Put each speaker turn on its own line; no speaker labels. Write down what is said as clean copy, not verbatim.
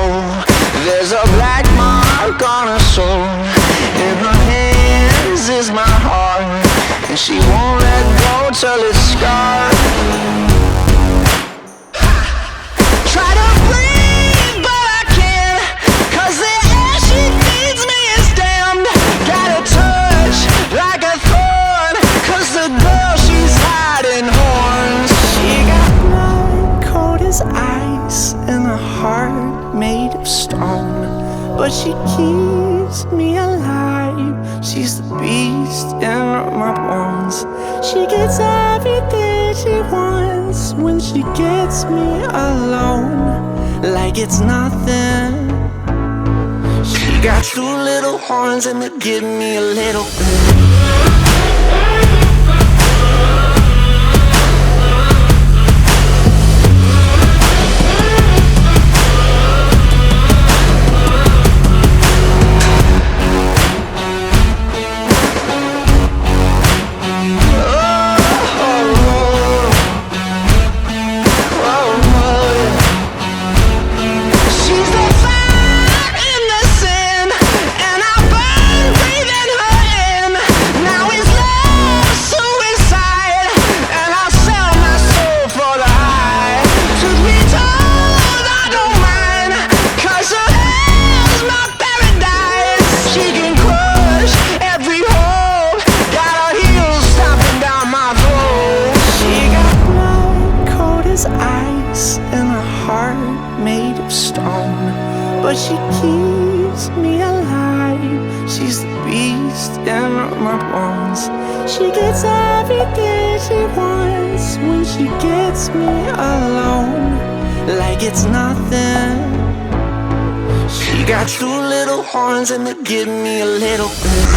soul. There's a black mark on her soul. In her hands is my heart, and she won't let go till it's scarred. Try to breathe, but I can't, 'cause the air she feeds me is damned. Got a touch like a thorn, 'cause the girl she's hiding horns. She got blood cold as ice and a heart made of stone, but she keeps me alive. She's the beast in my bones. She gets everything she wants when she gets me alone, like it's nothing. She got two little horns and they give me a little bit. Ice and a heart made of stone, but she keeps me alive. She's the beast in my bones. She gets everything she wants when she gets me alone, like it's nothing. She got two little horns and they give me a little bit.